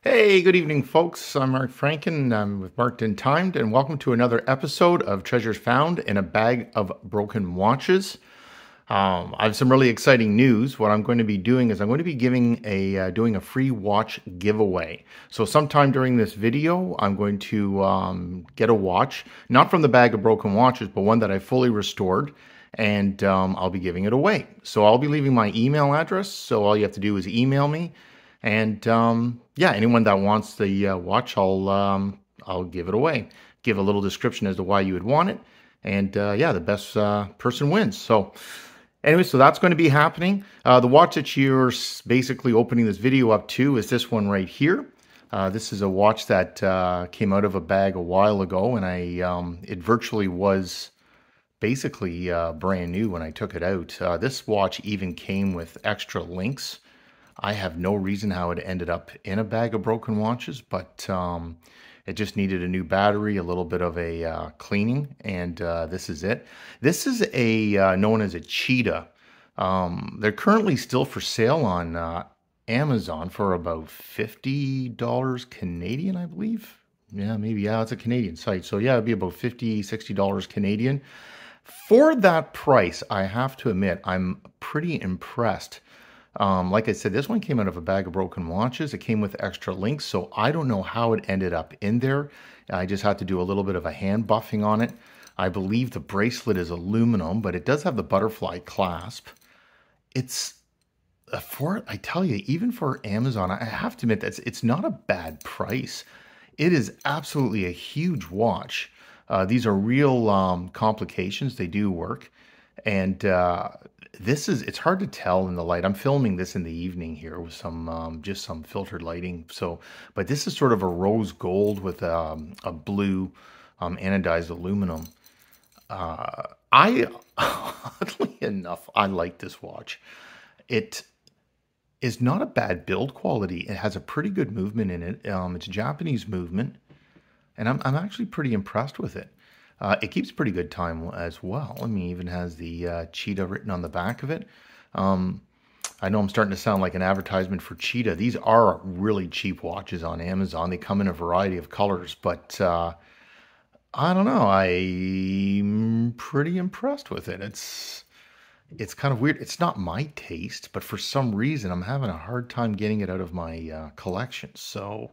Hey, good evening, folks. I'm Mark Franken. I'm with Marked and Timed, and welcome to another episode of Treasures Found in a Bag of Broken Watches. I have some really exciting news. What I'm going to be doing is I'm going to be doing a free watch giveaway. So sometime during this video, I'm going to get a watch, not from the Bag of Broken Watches, but one that I fully restored, and I'll be giving it away. So I'll be leaving my email address. So all you have to do is email me. And yeah, anyone that wants the watch, I'll give it away. Give a little description as to why you would want it, and yeah, the best person wins. So anyway, so that's going to be happening. The watch that you're basically opening this video up to is this one right here. This is a watch that came out of a bag a while ago, and it virtually was basically brand new when I took it out. This watch even came with extra links. I have no reason how it ended up in a bag of broken watches, but it just needed a new battery, a little bit of a cleaning, and this is it. This is a known as a Cheetah. They're currently still for sale on Amazon for about $50 Canadian, I believe. Yeah, maybe. Yeah, it's a Canadian site. So yeah, it'd be about $50, $60 Canadian. For that price, I have to admit, I'm pretty impressed. Like I said, this one came out of a bag of broken watches. It came with extra links, so I don't know how it ended up in there. I just had to do a little bit of a hand buffing on it. I believe the bracelet is aluminum, but it does have the butterfly clasp. It's I tell you, even for Amazon, I have to admit that it's not a bad price. It is absolutely a huge watch. These are real complications. They do work. And it's hard to tell in the light. I'm filming this in the evening here with just some filtered lighting. So, but this is sort of a rose gold with a blue anodized aluminum. Oddly enough, I like this watch. It is not a bad build quality. It has a pretty good movement in it. It's Japanese movement, and I'm actually pretty impressed with it. It keeps pretty good time as well. I mean, even has the Cheetah written on the back of it. I know I'm starting to sound like an advertisement for Cheetah. These are really cheap watches on Amazon. They come in a variety of colors, but I don't know. I'm pretty impressed with it. It's kind of weird. It's not my taste, but for some reason, I'm having a hard time getting it out of my collection. So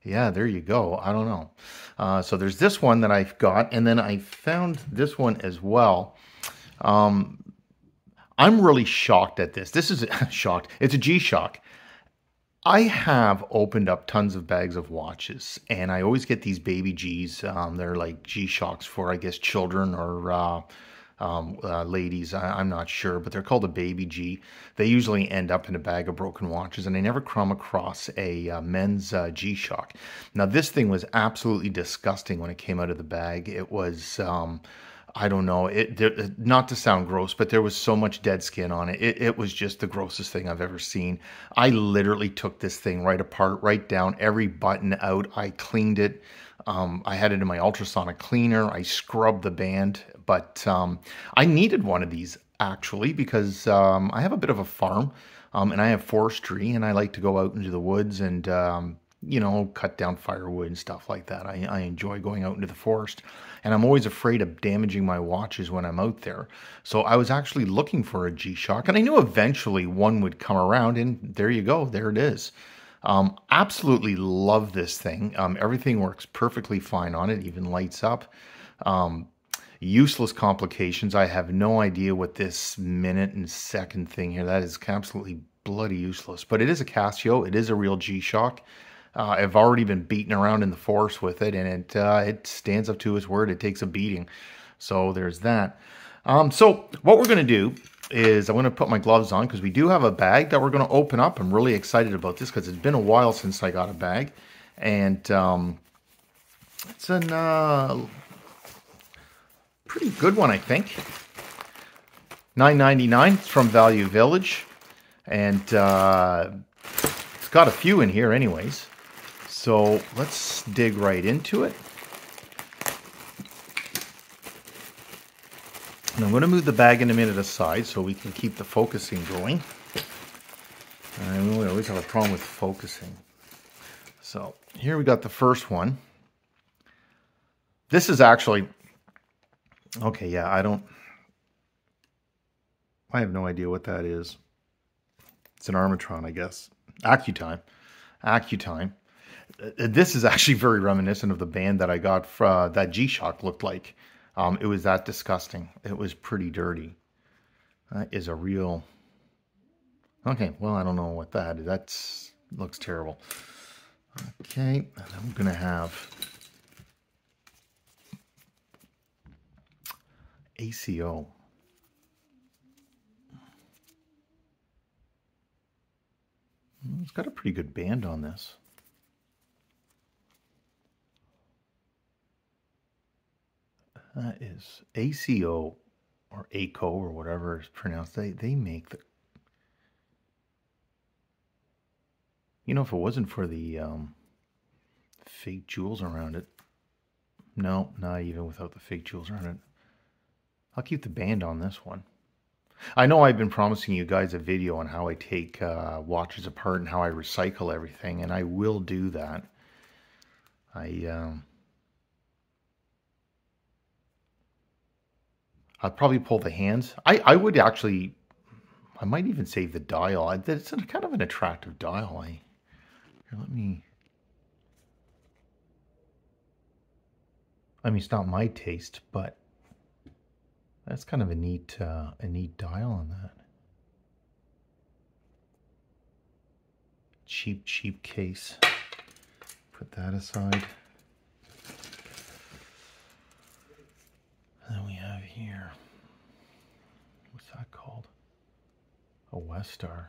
yeah, there you go. I don't know. So there's this one that I've got, and then I found this one as well. I'm really shocked at this. This is shocked. It's a G-Shock. I have opened up tons of bags of watches, and I always get these baby G's. They're like G-Shocks for, I guess, children or ladies. I'm not sure, but they're called a baby G. They usually end up in a bag of broken watches, and I never come across a men's G-Shock. Now, this thing was absolutely disgusting when it came out of the bag. It was, I don't know, not to sound gross, but there was so much dead skin on it. It was just the grossest thing I've ever seen. I literally took this thing right apart, right down, every button out. I cleaned it. I had it in my ultrasonic cleaner. I scrubbed the band, but I needed one of these actually because I have a bit of a farm and I have forestry, and I like to go out into the woods and cut down firewood and stuff like that. I enjoy going out into the forest, and I'm always afraid of damaging my watches when I'm out there. So I was actually looking for a G-Shock, and I knew eventually one would come around, and there you go. There it is. Absolutely love this thing. Everything works perfectly fine on it, even lights up. Useless complications. I have no idea what this minute and second thing here, that is absolutely bloody useless. But it is a Casio. It is a real G-Shock. I've already been beaten around in the forest with it, and it stands up to its word. It takes a beating. So there's that. So what we're going to do is I'm going to put my gloves on because we do have a bag that we're going to open up. I'm really excited about this because it's been a while since I got a bag. And it's a pretty good one, I think. $9.99. It's from Value Village. And it's got a few in here anyways. So let's dig right into it. And I'm going to move the bag in a minute aside so we can keep the focusing going. And we always have a problem with focusing. So here we got the first one. This is actually, okay, yeah, I have no idea what that is. It's an Armatron, I guess. Accutime. This is actually very reminiscent of the band that I got from that G-Shock looked like. It was that disgusting. It was pretty dirty. That is a real... Okay, well, I don't know what that is. That looks terrible. Okay, and I'm going to have ACO. It's got a pretty good band on this. That is ACO or ACO or whatever it's pronounced. They make the... You know, if it wasn't for the fake jewels around it. No, not even without the fake jewels around it. I'll keep the band on this one. I know I've been promising you guys a video on how I take watches apart and how I recycle everything, and I will do that. I'll probably pull the hands. I would actually, I might even save the dial. It's kind of an attractive dial. Here, let me... I mean, it's not my taste, but that's kind of a neat dial on that. Cheap case. Put that aside. And then we have here, what's that called? A Westar.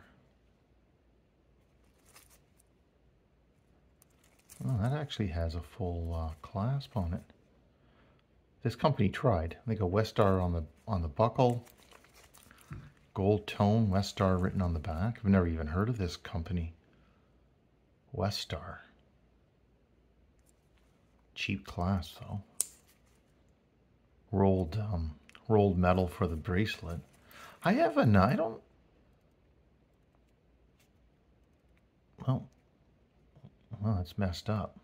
Oh, that actually has a full clasp on it. This company tried. I think a Westar on the buckle, gold tone, Westar written on the back. I've never even heard of this company. Westar. Cheap clasp though. Rolled metal for the bracelet. I don't. Well, that's messed up.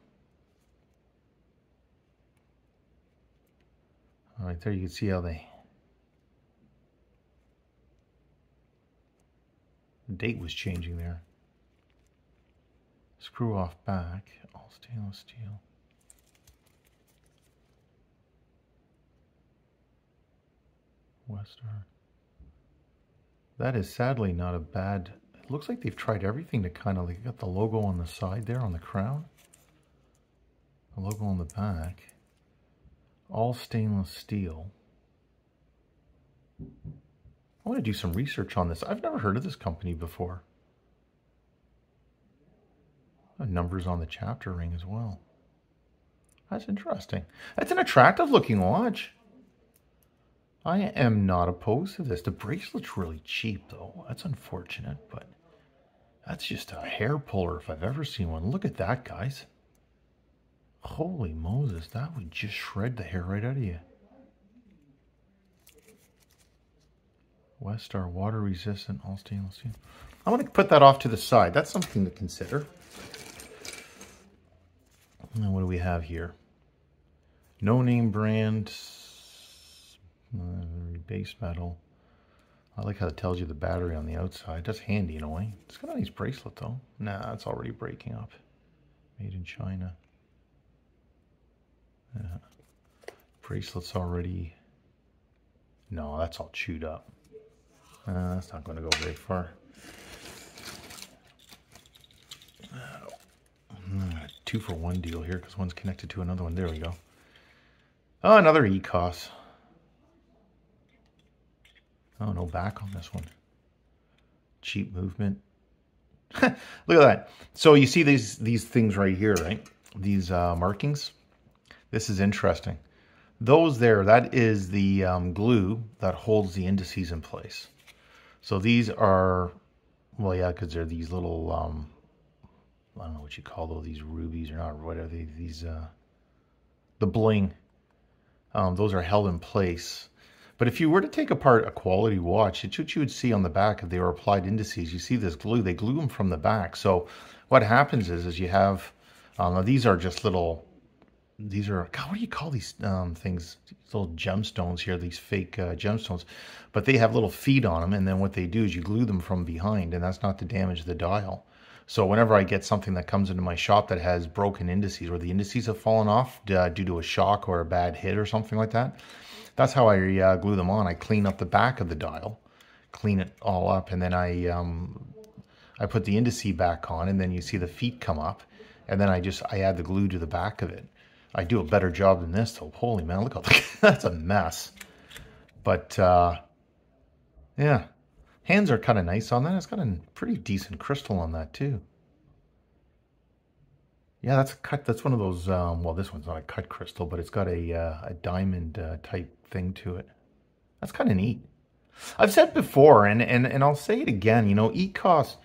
All right, there you can see how the date was changing there. Screw off back, all stainless steel. Westar. That is sadly not a bad... It looks like they've tried everything to kind of... Like, got the logo on the side there on the crown. The logo on the back. All stainless steel. I want to do some research on this. I've never heard of this company before. Numbers on the chapter ring as well. That's interesting. That's an attractive looking watch. I am not opposed to this. The bracelet's really cheap though. That's unfortunate, but that's just a hair puller if I've ever seen one. Look at that, guys. Holy Moses, that would just shred the hair right out of you. Westar water resistant, all stainless steel. I want to put that off to the side. That's something to consider. And what do we have here? No name brand, base metal. I like how it tells you the battery on the outside. That's handy in a way. It's got a nice bracelet though. Nah, it's already breaking up. Made in China. Yeah. Bracelet's already... No, that's all chewed up. That's not going to go very far. A 2-for-1 deal here because one's connected to another one. There we go. Oh, another ECOS. Oh, no back on this one. Cheap movement. Look at that. So you see these things right here, right? These markings. This is interesting. Those there, that is the glue that holds the indices in place. So these are, well, yeah, because they're these little, I don't know what you call those, these rubies or not, what are they? These, the bling. Those are held in place. But if you were to take apart a quality watch, it's what you would see on the back if they were applied indices. You see this glue, they glue them from the back. So what happens is you have Now these are just little, these are, God, what do you call these things? These little gemstones here, these fake gemstones. But they have little feet on them, and then what they do is you glue them from behind, and that's not to damage the dial. So whenever I get something that comes into my shop that has broken indices, or the indices have fallen off due to a shock or a bad hit or something like that, that's how I glue them on. I clean up the back of the dial, clean it all up, and then I put the indice back on, and then you see the feet come up, and then I add the glue to the back of it. I do a better job than this, though. Holy man, look how that's a mess. But yeah, hands are kind of nice on that. It's got a pretty decent crystal on that too. Yeah, that's a cut. That's one of those. Well, this one's not a cut crystal, but it's got a diamond type thing to it. That's kind of neat. I've said before, and I'll say it again. You know, ECOS,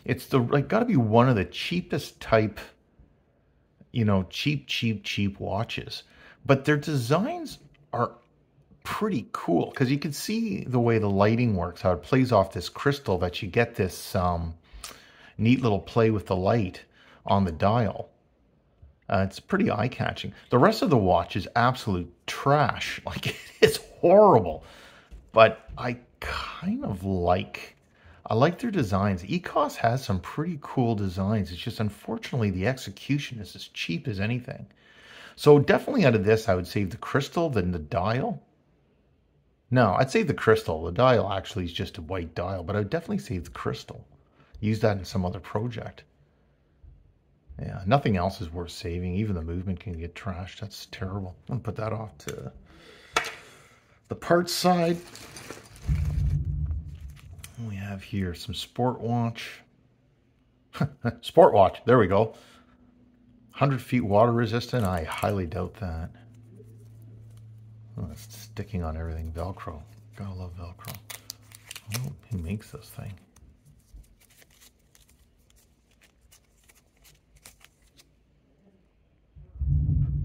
it's the got to be one of the cheapest type. You know, cheap watches, but their designs are pretty cool because you can see the way the lighting works, how it plays off this crystal, that you get this neat little play with the light on the dial. It's pretty eye-catching. The rest of the watch is absolute trash. Like, it's horrible. But I kind of I like their designs. ECOS has some pretty cool designs. It's just, unfortunately, the execution is as cheap as anything. So definitely out of this, I would save the crystal than the dial. No, I'd save the crystal. The dial actually is just a white dial, but I would definitely save the crystal. Use that in some other project. Yeah, nothing else is worth saving. Even the movement can get trashed. That's terrible. I'm going to put that off to the parts side. We have here some sport watch. Sport watch. There we go. 100 feet water resistant. I highly doubt that. Oh, it's sticking on everything. Velcro. Gotta love Velcro. Oh, who makes this thing?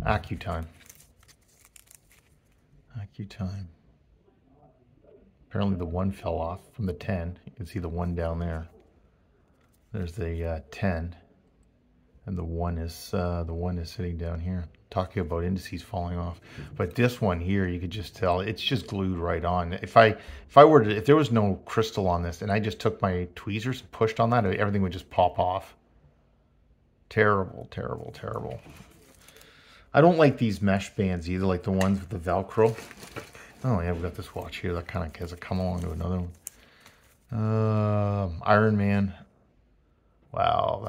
AccuTime. AccuTime. Apparently the one fell off from the 10. You can see the one down there. There's the 10, and the one is sitting down here. Talking about indices falling off, but this one here, you could just tell it's just glued right on. If there was no crystal on this, and I just took my tweezers and pushed on that, everything would just pop off. Terrible, terrible, terrible. I don't like these mesh bands either, like the ones with the Velcro. Oh yeah, we've got this watch here that kind of has a come along to another one. Iron Man. Wow,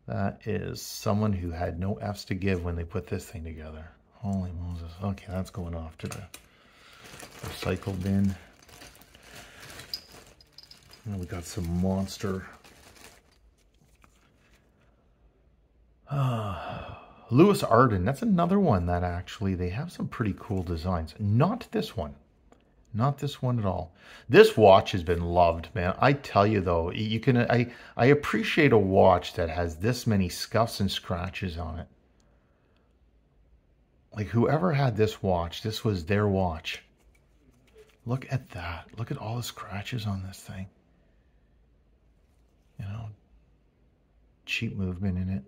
that is someone who had no F's to give when they put this thing together. Holy Moses. Okay, that's going off to the recycle bin. And we got some monster. Lewis Arden, that's another one that actually, they have some pretty cool designs. Not this one. Not this one at all. This watch has been loved, man. I tell you though, I appreciate a watch that has this many scuffs and scratches on it. Like, whoever had this watch, this was their watch. Look at that. Look at all the scratches on this thing. You know, cheap movement in it.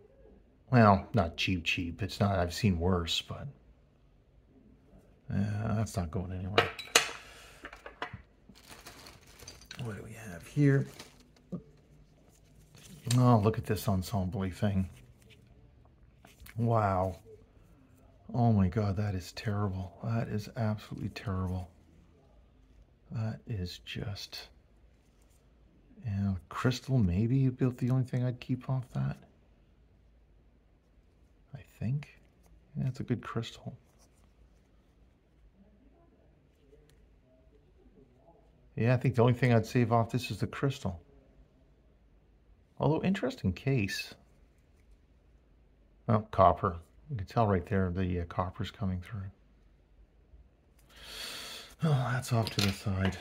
Well, not cheap. It's not, I've seen worse, but that's not going anywhere. What do we have here? Oh, look at this ensemble thing. Wow. Oh my God, that is terrible. That is absolutely terrible. That is just, crystal maybe about the only thing I'd keep off that. I think. Yeah, it's a good crystal. Yeah, I think the only thing I'd save off this is the crystal. Although, interesting case. Oh, copper. You can tell right there the copper's coming through. Oh, that's off to the side.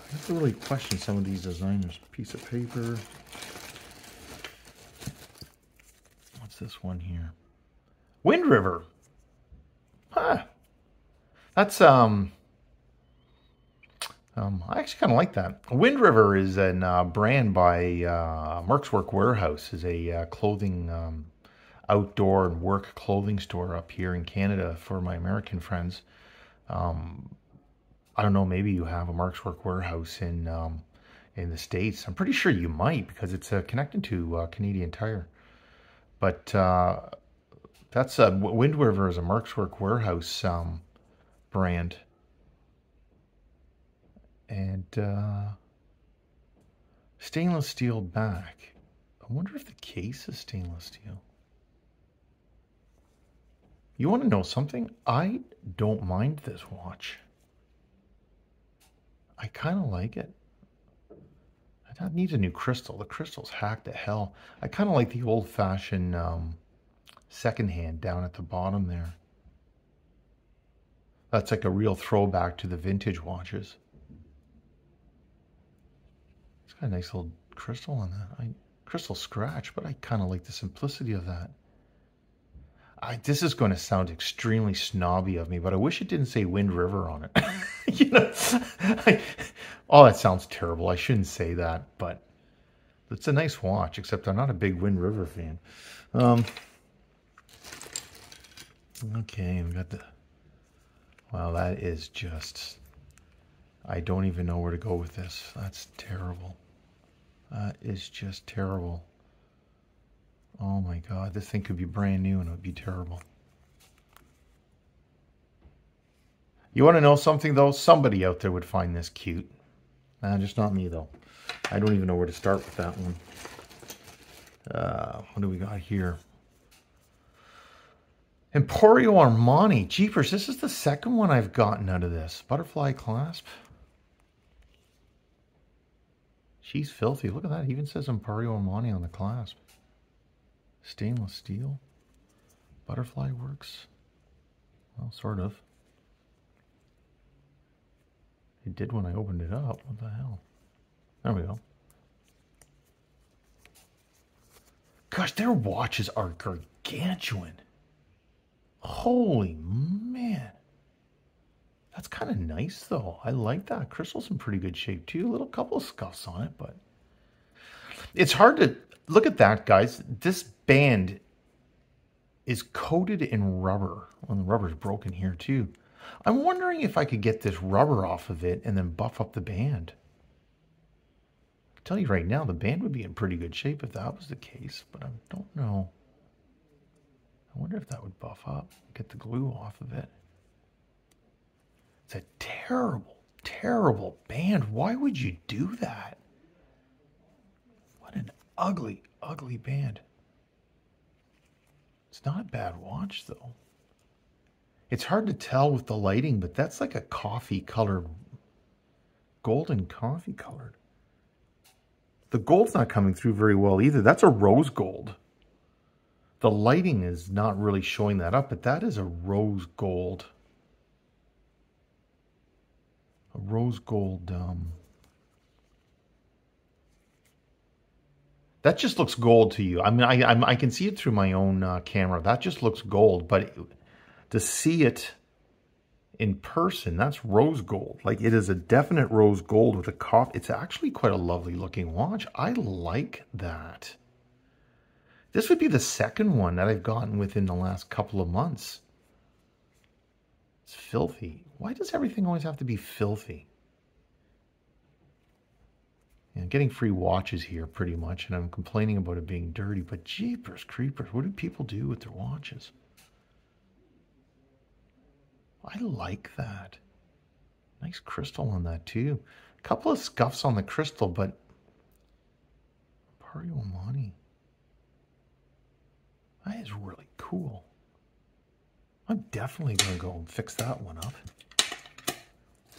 I have to really question some of these designers. Piece of paper. What's this one here? Wind River. Huh. That's I actually kind of like that. Wind River is a brand by Merck's Work Warehouse, is a clothing outdoor and work clothing store up here in Canada for my American friends. I don't know, maybe you have a Mark's Work Warehouse in the States. I'm pretty sure you might because it's connected to Canadian Tire. But that's Wind River is a Mark's Work Warehouse brand. And stainless steel back. I wonder if the case is stainless steel. You want to know something? I don't mind this watch. I kind of like it. That needs a new crystal. The crystal's hacked to hell. I kind of like the old-fashioned second hand down at the bottom there. That's like a real throwback to the vintage watches. It's got a nice little crystal on that. Crystal scratch, but I kind of like the simplicity of that. This is going to sound extremely snobby of me, but I wish it didn't say Wind River on it. You know, oh, that sounds terrible. I shouldn't say that, but it's a nice watch, except I'm not a big Wind River fan. Okay, we got the... Wow, that is just... I don't even know where to go with this. That's terrible. That is just terrible. Oh my God, this thing could be brand new and it would be terrible. You want to know something though? Somebody out there would find this cute. Just not me though. I don't even know where to start with that one. What do we got here? Emporio Armani. Jeepers, this is the second one I've gotten out of this. Butterfly clasp. She's filthy. Look at that. It even says Emporio Armani on the clasp. Stainless steel. Butterfly works. Well, sort of. It did when I opened it up. What the hell? There we go. Gosh, their watches are gargantuan. Holy man. That's kind of nice though. I like that. Crystal's in pretty good shape too. A little couple of scuffs on it, but it's hard to look at that, guys. This band is coated in rubber. Well, the rubber's broken here too. I'm wondering if I could get this rubber off of it and then buff up the band. I can tell you right now, the band would be in pretty good shape if that was the case, but I don't know. I wonder if that would buff up, get the glue off of it. It's a terrible, terrible band. Why would you do that? What an ugly, ugly band. It's not a bad watch, though. It's hard to tell with the lighting, but that's like a coffee-colored, golden coffee-colored. The gold's not coming through very well either. That's a rose gold. The lighting is not really showing that up, but that is a rose gold. A rose gold. That just looks gold to you. I mean, I can see it through my own camera. That just looks gold, but to see it in person, that's rose gold. Like, it is a definite rose gold with a coffee. It's actually quite a lovely looking watch. I like that. This would be the second one that I've gotten within the last couple of months. It's filthy. Why does everything always have to be filthy? Getting free watches here pretty much, and I'm complaining about it being dirty, but jeepers creepers, what do people do with their watches? I like that. Nice crystal on that too. A couple of scuffs on the crystal, but Emporio Armani. That is really cool. I'm definitely going to go and fix that one up.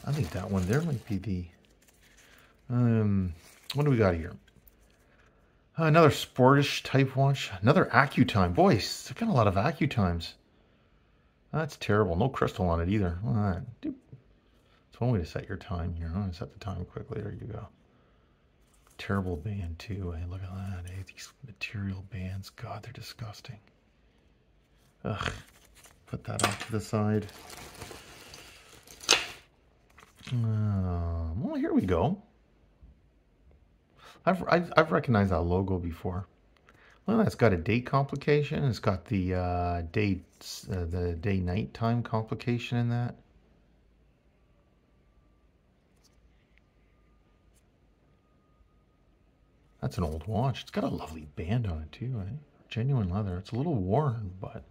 I think that one there might be the... what do we got here? Another sportish type watch. Another AccuTime. Boys, they've got a lot of AccuTimes. That's terrible. No crystal on it either. It's one way to set your time here. I'm going to set the time quickly. There you go. Terrible band too. Hey, look at that. Hey, these material bands. God, they're disgusting. Ugh. Put that off to the side. Well, here we go. I've recognized that logo before. Well, it's got a date complication. It's got the the day-night time complication in that. That's an old watch. It's got a lovely band on it too, eh? Genuine leather. It's a little worn, but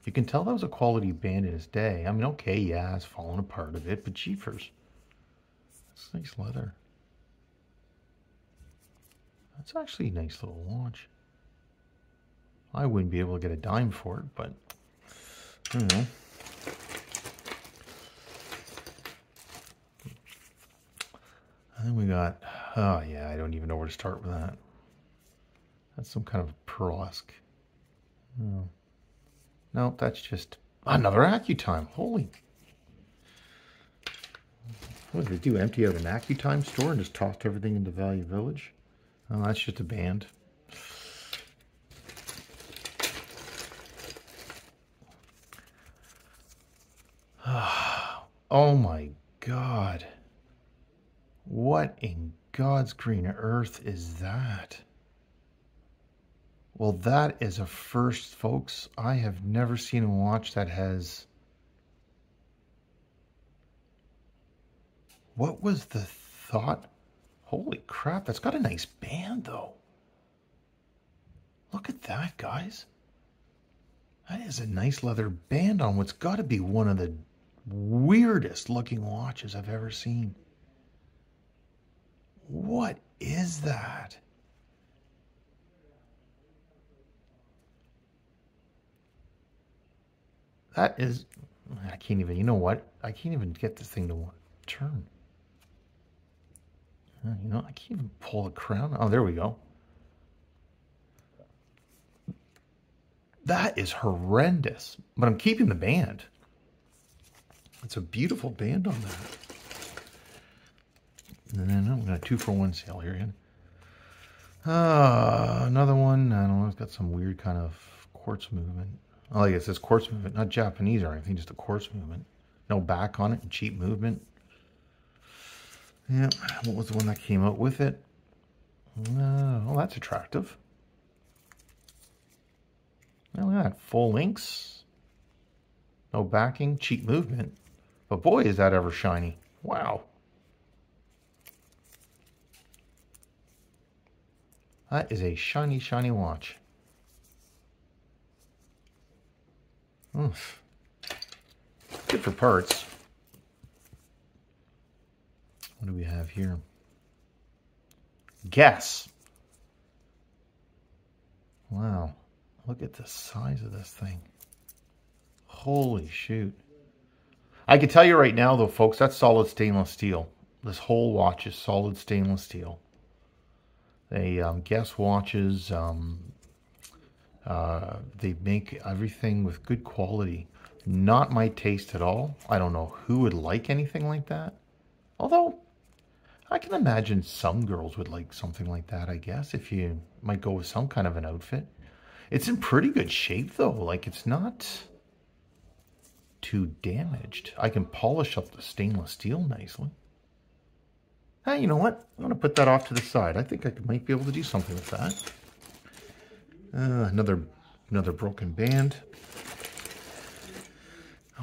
you can tell that was a quality band in its day. I mean, okay, yeah, it's fallen apart a bit, but jeepers. It's nice leather. That's actually a nice little watch. I wouldn't be able to get a dime for it, but I don't know. And then we got, oh yeah, I don't even know where to start with that. That's some kind of pearlesque. Oh. No, that's just another AccuTime. Holy. What did they do? Empty out an AccuTime store and just tossed everything into Value Village? Oh, that's just a band. Oh my God. What in God's green earth is that? Well, that is a first, folks. I have never seen a watch that has... What was the thought? Holy crap, that's got a nice band, though. Look at that, guys. That is a nice leather band on what's got to be one of the weirdest looking watches I've ever seen. What is that? That is... I can't even... You know what? I can't even get this thing to turn. You know, I can't even pull the crown. Oh, there we go. That is horrendous. But I'm keeping the band. It's a beautiful band on that. And then I'm got a 2-for-1 sale here again. Another one. I don't know. It's got some weird kind of quartz movement. Oh, I guess it's quartz movement, not Japanese or anything, just a quartz movement. No back on it, cheap movement. Yeah, what was the one that came out with it? Oh, that's attractive. Look at that, full links. No backing, cheap movement. But boy, is that ever shiny. Wow. That is a shiny, shiny watch. Oof. Good for parts. What do we have here? Guess. Wow. Look at the size of this thing. Holy shoot. I can tell you right now, though, folks, that's solid stainless steel. This whole watch is solid stainless steel. They Guess watches. They make everything with good quality. Not my taste at all. I don't know who would like anything like that. Although, I can imagine some girls would like something like that, I guess, if you might go with some kind of an outfit. It's in pretty good shape, though. Like, it's not too damaged. I can polish up the stainless steel nicely. Hey, you know what? I'm going to put that off to the side. I think I might be able to do something with that. Another broken band.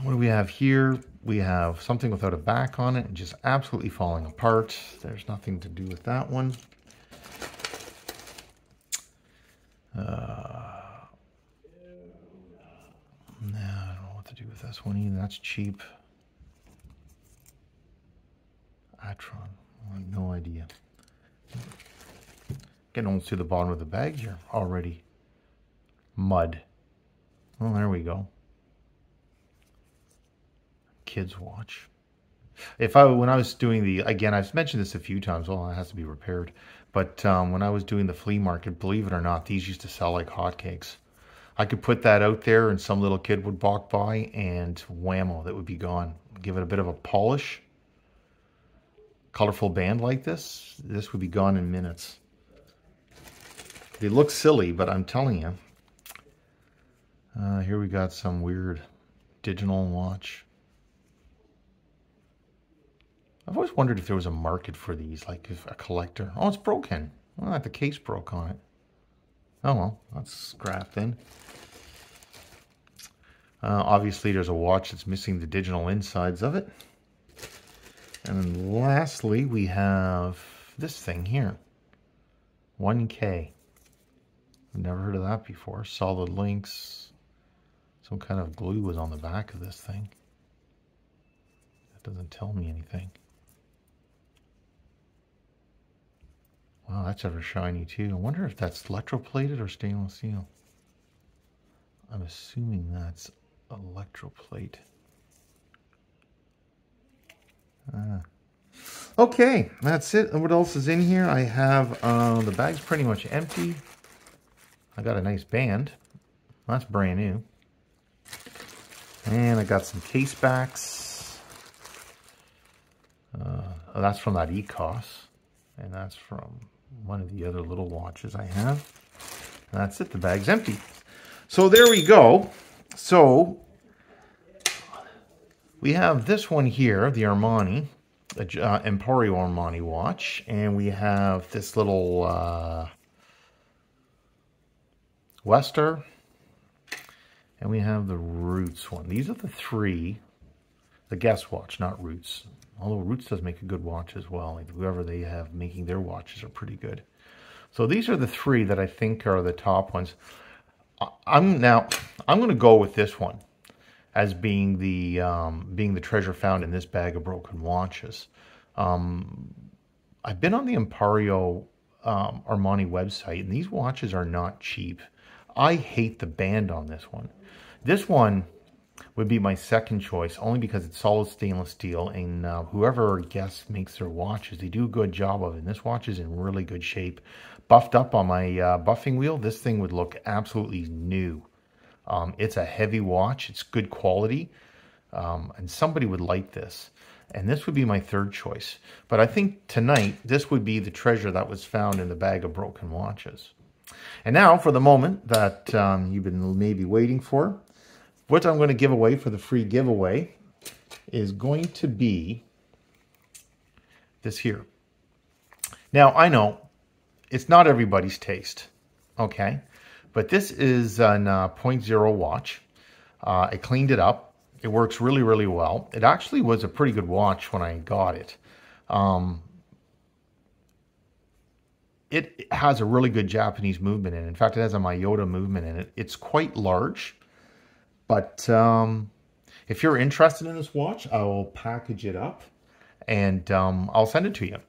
What do we have here? We have something without a back on it and just absolutely falling apart. There's nothing to do with that one. I don't know what to do with this one either. That's cheap. Atron. I have no idea. Getting almost to the bottom of the bag here already. Mud. Well, there we go. Kids watch. When I was doing again, I've mentioned this a few times. Well, it has to be repaired. But when I was doing the flea market, believe it or not, these used to sell like hotcakes. I could put that out there and some little kid would walk by and whammo, that would be gone. Give it a bit of a polish. Colorful band like this would be gone in minutes. They look silly, but I'm telling you. Here we got some weird digital watch. I've always wondered if there was a market for these, like if a collector. Oh, it's broken. Well, the case broke on it. Oh well, that's scrap then. Obviously, there's a watch that's missing the digital insides of it. And then lastly, we have this thing here. 1K. I've never heard of that before. Solid links. Some kind of glue was on the back of this thing. That doesn't tell me anything. Wow, that's ever shiny too. I wonder if that's electroplated or stainless steel. I'm assuming that's electroplate. Okay, that's it. And what else is in here? I have the bag's pretty much empty. I got a nice band. That's brand new. And I got some case backs. That's from that ECOS. And that's from one of the other little watches I have. And that's it. The bag's empty. So there we go. So we have this one here, the Armani, Emporio Armani watch. And we have this little Wester. And we have the Roots one. These are the three. The Guess watch, not Roots. Although Roots does make a good watch as well. Like whoever they have making their watches are pretty good. So these are the three that I think are the top ones. I'm going to go with this one as being the treasure found in this bag of broken watches. I've been on the Emporio Armani website, and these watches are not cheap. I hate the band on this one. This one would be my second choice, only because it's solid stainless steel, and whoever Guess makes their watches, they do a good job of it. And this watch is in really good shape. Buffed up on my buffing wheel, this thing would look absolutely new. It's a heavy watch, it's good quality, and somebody would like this. And this would be my third choice. But I think tonight, this would be the treasure that was found in the bag of broken watches. And now, for the moment that you've been maybe waiting for, what I'm going to give away for the free giveaway is going to be this here. Now, I know it's not everybody's taste, okay? But this is an 0.0 watch. I cleaned it up. It works really, really well. It actually was a pretty good watch when I got it. It has a really good Japanese movement in it. In fact, it has a Miyota movement in it. It's quite large. But if you're interested in this watch, I will package it up and I'll send it to you.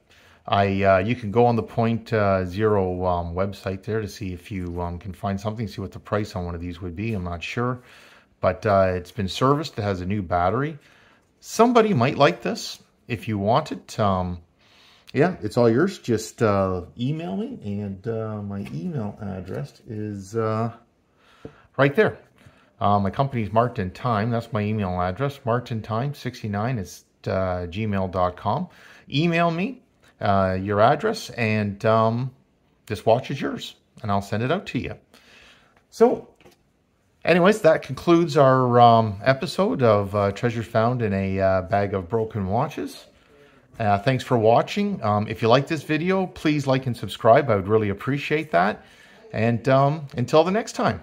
You can go on the 0.0 website there to see if you can find something, see what the price on one of these would be. I'm not sure. But it's been serviced. It has a new battery. Somebody might like this if you want it. Yeah, it's all yours. Just email me, and my email address is right there. My company's Martin Time. That's my email address. martintime69 is gmail.com. Email me your address, and this watch is yours, and I'll send it out to you. So, anyways, that concludes our episode of Treasures Found in a Bag of Broken Watches. Thanks for watching. If you like this video, please like and subscribe. I would really appreciate that. And until the next time.